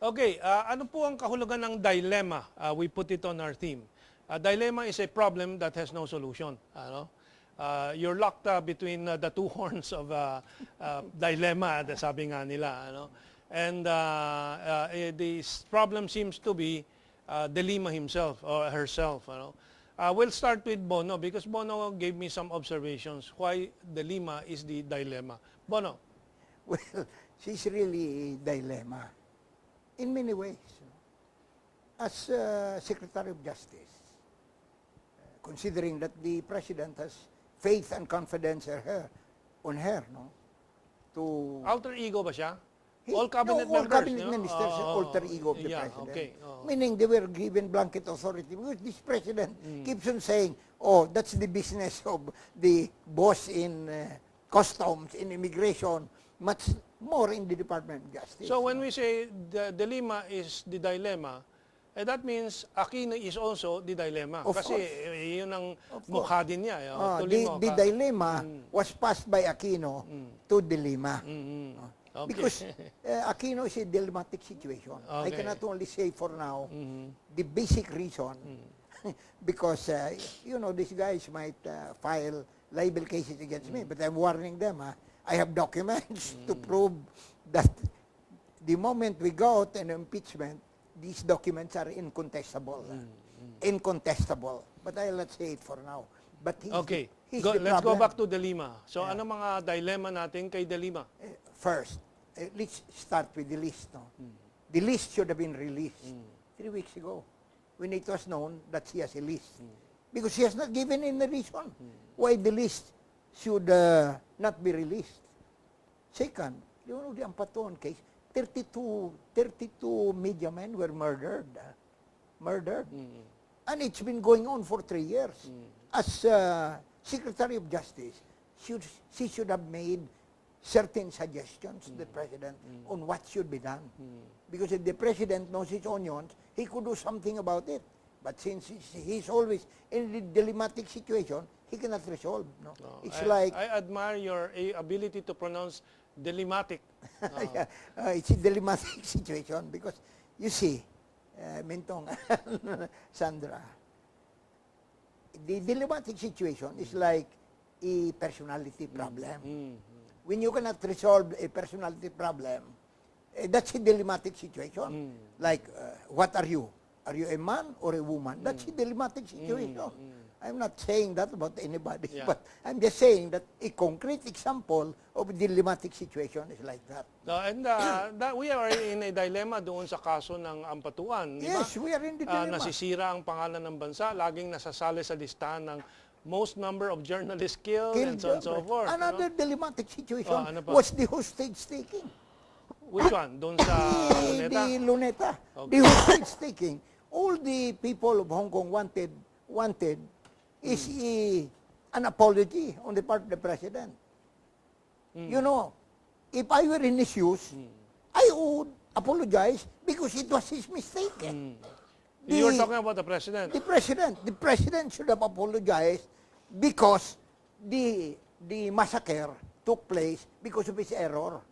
Okay, ano po ang kahulugan ng dilemma? We put it on our theme. Dilemma is a problem that has no solution. You're locked between the two horns of dilemma, sabi nga nila. And this problem seems to be Delima himself or herself. We'll start with Bono because Bono gave me some observations why Delima is the dilemma. Bono. Well, she's really a dilemma in many ways. As Secretary of Justice, considering that the President has faith and confidence on her, no? To Alter ego ba siya? All cabinet members? All cabinet ministers are alter ego of the President. Okay. Meaning they were given blanket authority. Because this President keeps on saying, oh, that's the business of the boss in customs, in immigration, much more in the Department of Justice. So when we say the Delima is the dilemma, that means Aquino is also the dilemma. Of Kasi yun ang mukha din niya. The dilemma was passed by Aquino to Delima. Okay. Because Aquino is a dilemmatic situation. Okay. I cannot only say for now the basic reason, because, these guys might file libel cases against me, but I'm warning them. I have documents to prove that the moment we go out an impeachment, these documents are incontestable. Incontestable. But I'll not say it for now. But let's go back to Delima. So ano mga dilemma natin kay Delima? First, let's start with the list. No? The list should have been released 3 weeks ago when it was known that she has a list. Because she has not given any reason why the list should not be released. Second, the Ampatuan case, 32 media men were murdered. And it's been going on for 3 years. As Secretary of Justice, she should have made certain suggestions to the President on what should be done. Because if the President knows his onions, he could do something about it. But since he's always in a dilemmatic situation, he cannot resolve. No? I admire your ability to pronounce dilemmatic. It's a dilemmatic situation because, you see, Mentong, Sandra, the dilemmatic situation is like a personality problem. When you cannot resolve a personality problem, that's a dilemmatic situation. Like, what are you? Are you a man or a woman? That's a dilemmatic situation. I'm not saying that about anybody, but I'm just saying that a concrete example of a dilemmatic situation is like that. We are in a dilemma doon sa kaso ng Ampatuan. Yes, we are in the dilemma. Nasisira ang pangalan ng bansa, laging nasasali sa listahan ng most number of journalists killed and so on and so forth. Another dilemmatic situation was the hostage-taking. Which one? Doon sa Luneta? The Luneta. Okay. The hostage-taking. All the people of Hong Kong wanted is an apology on the part of the President. You know, if I were in his shoes, I would apologize because it was his mistake. You were talking about the President. The President should have apologized because the massacre took place because of his error.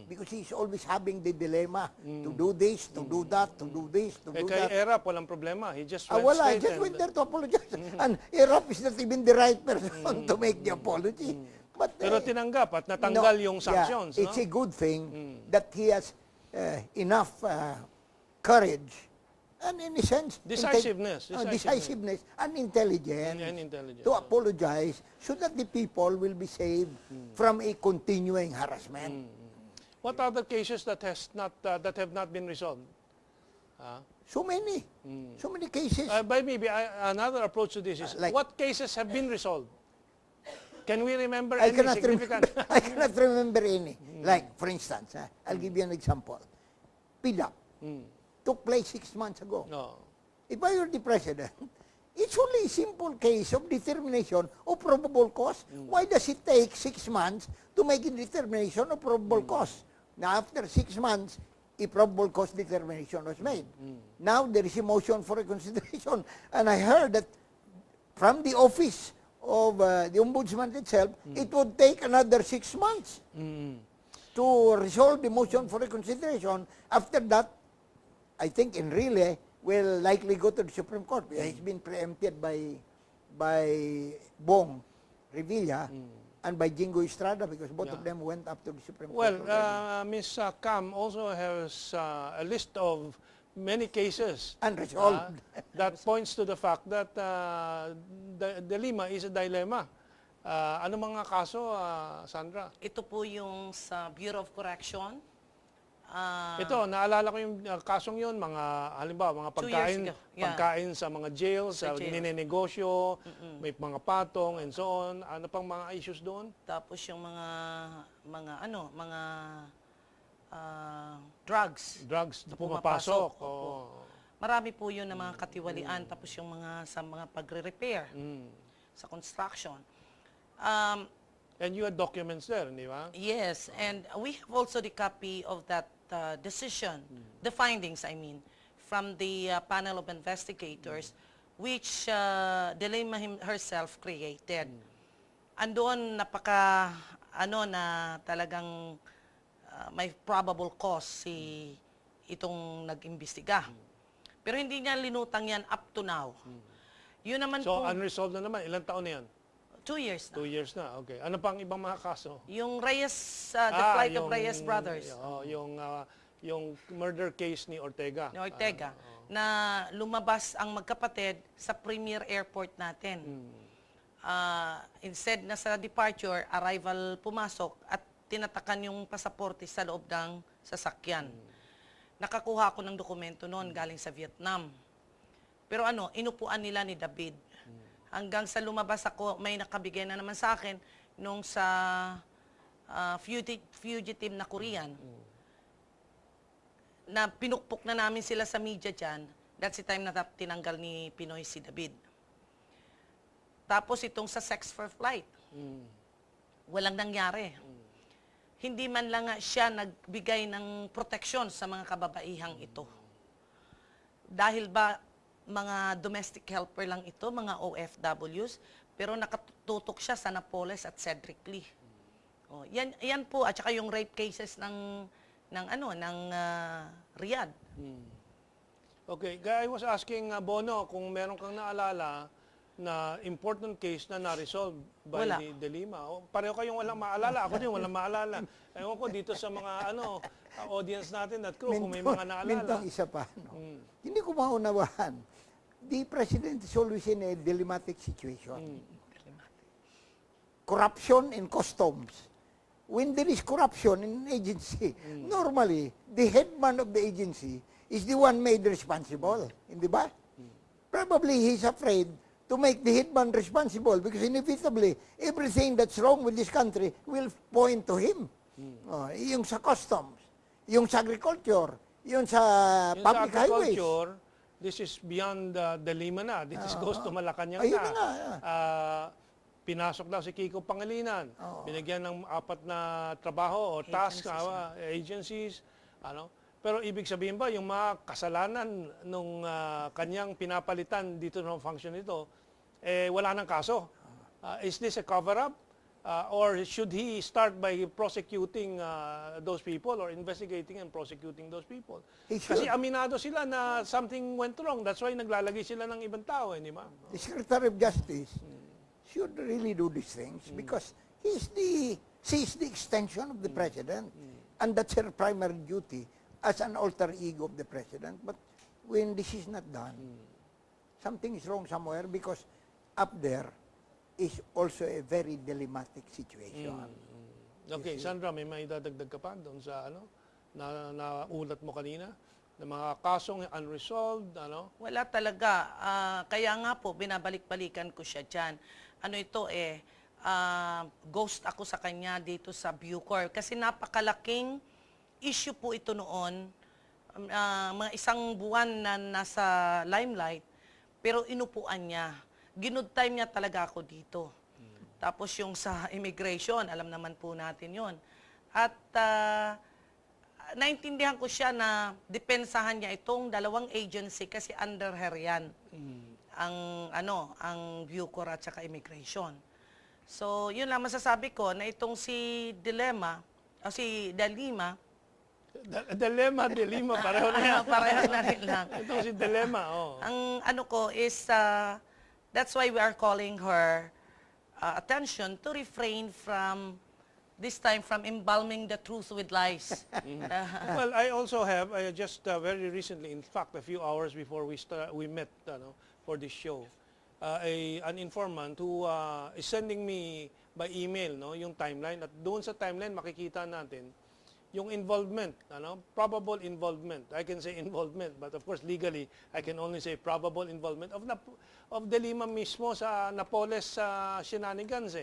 Because he's always having the dilemma to do this, to do that, to do this, to do that. Kay Erap, walang problema. He just went I straight. just went there to apologize. And Erap is not even the right person to make the apology. But, pero tinanggap at natanggal yung sanctions. It's a good thing that he has enough courage and in a sense decisiveness and intelligence to apologize so that the people will be saved from a continuing harassment. What other cases that have not been resolved? So many cases. By maybe another approach to this is what cases have been resolved? Can we remember any significant? I cannot remember any. Like, for instance, I'll give you an example. PIDAP took place 6 months ago. If I were the President, it's only a simple case of determination of probable cause. Why does it take 6 months to make a determination of probable cause? Now, after 6 months, a probable cause determination was made. Now, there is a motion for reconsideration. And I heard that from the office of the Ombudsman itself, it would take another 6 months to resolve the motion for reconsideration. After that, I think Enrile will likely go to the Supreme Court. He's been preempted by Bong Revilla and by Jingo Estrada because both of them went up to the Supreme Well, Court already. Ms. Cam also has a list of many cases Unresolved. that points to the fact that Delima is a dilemma. Ano mga kaso, Sandra? Ito po yung sa Bureau of Correction. Ito, naalala ko yung kasong yun, mga, halimbawa, mga 2 years ago. Yeah. pagkain sa mga jails, Sa jails. ninenegosyo, may mga patong, and so on. Ano pang mga issues doon? Tapos yung mga drugs. Drugs na na pumapasok. Opo. Oo. Marami po yun na mga katiwalian. Tapos yung mga sa mga pagre-repair, sa construction. And you had documents there, di ba? Yes, and we have also the copy of that decision, the findings, I mean, from the panel of investigators, which Delima herself created. Andoon napaka, na talagang may probable cause itong nag-imbestiga. Pero hindi niya linutang yan up to now. Yun naman So, po, unresolved na naman. Ilang taon na yan? 2 years na. 2 years na, okay. Ano pang ibang mga kaso? Yung Reyes, the flight of Reyes brothers. Yung murder case ni Ortega. Ni Ortega, na lumabas ang magkapatid sa premier airport natin. Instead na sa departure, arrival pumasok at tinatakan yung pasaporte sa loob ng sasakyan. Nakakuha ako ng dokumento noon galing sa Vietnam. Pero inupuan nila ni David. Hanggang sa lumabas ako, may nakabigay na naman sa akin nung sa fugitive na Korean. Na pinukpok na namin sila sa media dyan. That's the time na tinanggal ni Pinoy si David. Tapos itong sa sex for flight. Walang nangyari. Hindi man lang nga siya nagbigay ng proteksyon sa mga kababaihang ito. Dahil ba mga domestic helper lang ito, mga OFWs, pero nakatutok siya sa Napoles at Cedric Lee. Yan po, at saka yung rape cases ng Riyadh. Okay, I was asking Bono kung meron kang naalala na important case na na-resolve by Wala. Delima. Pareho kayong walang maalala. Ako din walang maalala. Ewan ko dito sa mga audience natin at crew kung may mga naalala. Mintong isa pa. Hindi ko maunawahan. The president is always in a dilemmatic situation. Corruption in customs. When there is corruption in an agency, normally, the headman of the agency is the one made responsible. Hindi ba? Probably he's afraid to make the headman responsible because inevitably, everything that's wrong with this country will point to him. Yung sa customs, yung sa agriculture, yung sa Yung public sa highways. agriculture, this is beyond Delima na. This goes to Malacanang Ayun na. na nga. Pinasok daw si Kiko Pangilinan. Binigyan ng 4 na trabaho o task, agencies. Pero ibig sabihin ba, yung mga kasalanan nung kanyang pinapalitan dito ng function nito, wala nang kaso? Is this a cover-up? Or should he start by prosecuting those people or investigating and prosecuting those people? Kasi aminado sila na something went wrong. That's why naglalagay sila ng ibang tao, di ba? The Secretary of Justice should really do these things because she's the extension of the President. And that's her primary duty as an alter ego of the President. But when this is not done, something is wrong somewhere because up there is also a very dilemmatic situation. Okay, Sandra, may maidadagdag ka pa doon sa naulat mo kanina? Na mga kasong unresolved, Wala talaga. Kaya nga po, binabalik-balikan ko siya dyan. Ghost ako sa kanya dito sa Bucor. Kasi napakalaking issue po ito noon. Mga 1 buwan na nasa limelight, pero inupuan niya. Ginood time niya talaga ako dito. Tapos yung sa immigration, alam naman po natin yon. At naintindihan ko siya na depensahan niya itong 2 agency kasi under her yan. Ang Bucor at saka immigration. So, yun lang masasabi ko na itong si Delima, Delima, pareho na yan. Pareho na rin lang. Itong si Delima, oh. Ang ano ko is, that's why we are calling her attention to refrain from, this time, from embalming the truth with lies. Well, I also have, just very recently, in fact, a few hours before we met for this show, an informant who is sending me by email yung timeline. At doon sa timeline, makikita natin yung involvement, probable involvement. I can say involvement, but of course, legally, I can only say probable involvement of Delima mismo sa Napoles shenanigans.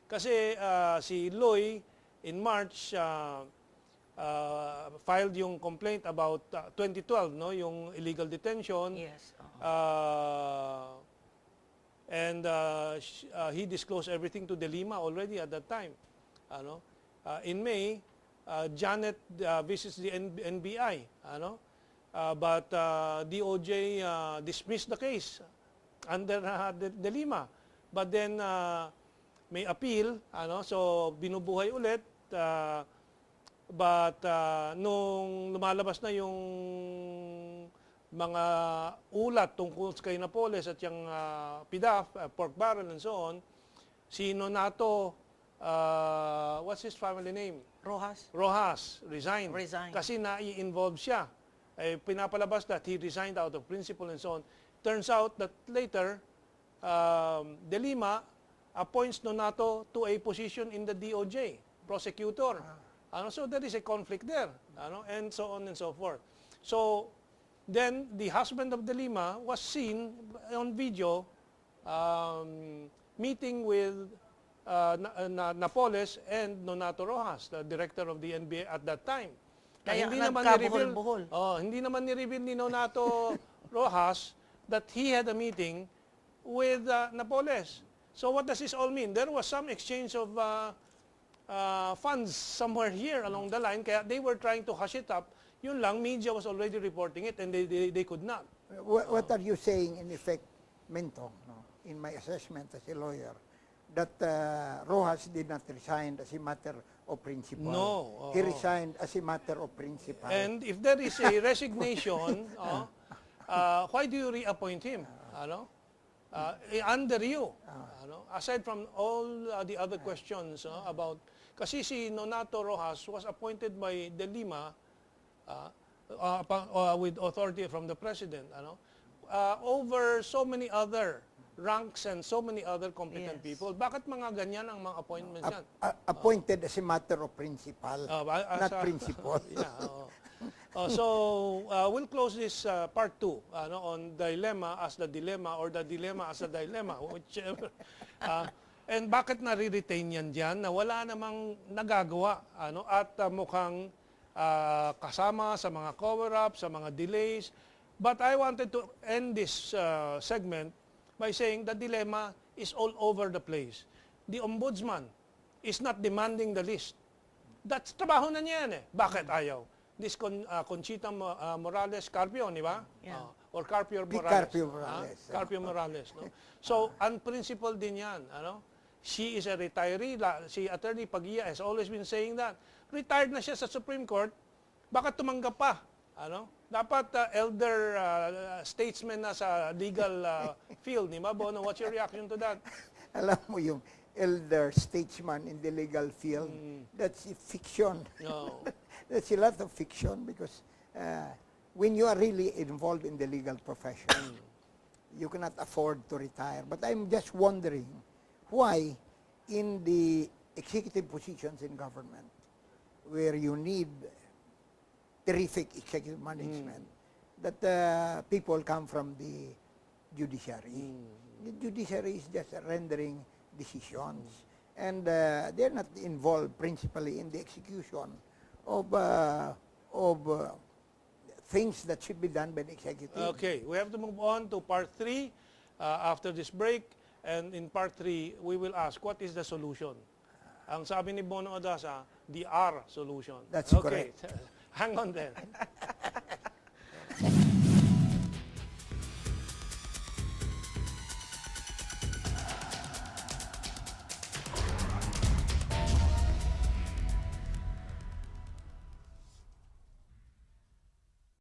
Kasi si Loy, in March, filed yung complaint about 2012, yung illegal detention. Yes. And he disclosed everything to Delima already at that time. In May, Janet visits the NBI, but DOJ dismissed the case under Delima. But then may appeal, so binubuhay ulit. But nung lumalabas na yung mga ulat tungkol kay Napoles at yung PDAF, pork barrel and so on, si Nonato, what's his family name? Rojas resigned. Kasi na-involved siya. Pinapalabas that he resigned out of principle and so on. Turns out that later, Delima appoints Nonato to a position in the DOJ, prosecutor. So there is a conflict there, and so on and so forth. So then the husband of Delima was seen on video meeting with Napoles and Nonato Rojas, the director of the NBA at that time. Kaya Hindi naman nagkabuhol-buhol. hindi naman ni-reveal ni Nonato Rojas that he had a meeting with Napoles. So what does this all mean? There was some exchange of funds somewhere here along the line, kaya they were trying to hush it up. Yun lang, media was already reporting it and they could not. What are you saying in effect, Mento, in my assessment as a lawyer, that Rojas did not resign as a matter of principle? No. He resigned as a matter of principle. And if there is a resignation, why do you reappoint him? Under you. Aside from all the other questions about, kasi si Nonato Rojas was appointed by Delima with authority from the president, over so many other ranks and so many other competent people. Bakit mga ganyan ang mga appointments yan? Appointed as a matter of principle, not principle. So we'll close this part 2 on dilemma as the dilemma or the dilemma as a dilemma, whichever. And bakit nare-retain yan dyan na wala namang nagagawa at mukhang kasama sa mga cover-up, sa mga delays. But I wanted to end this segment by saying the dilemma is all over the place. The ombudsman is not demanding the list. That's trabaho na niya yan eh. Bakit ayaw? This Conchita Morales Carpio, di ba? Yeah. Or Carpio Morales. Carpio Morales. Carpio Morales. No? So, unprincipled din yan. She is a retiree. Si Attorney Pagia has always been saying that. Retired na siya sa Supreme Court. Bakit tumanggap pa? Dapat elder statesman na sa legal field. Di ba, Bono? What's your reaction to that? Alam mo yung elder statesman in the legal field, that's a fiction. No. That's a lot of fiction because when you are really involved in the legal profession, you cannot afford to retire. But I'm just wondering why in the executive positions in government, where you need terrific executive management, that people come from the judiciary. The judiciary is just rendering decisions, and they're not involved principally in the execution of things that should be done by the executive. Okay, we have to move on to part 3 after this break. And in part 3, we will ask, what is the solution? Ang sabi ni Bono Odasa, the R solution. That's okay. correct. Hang on then.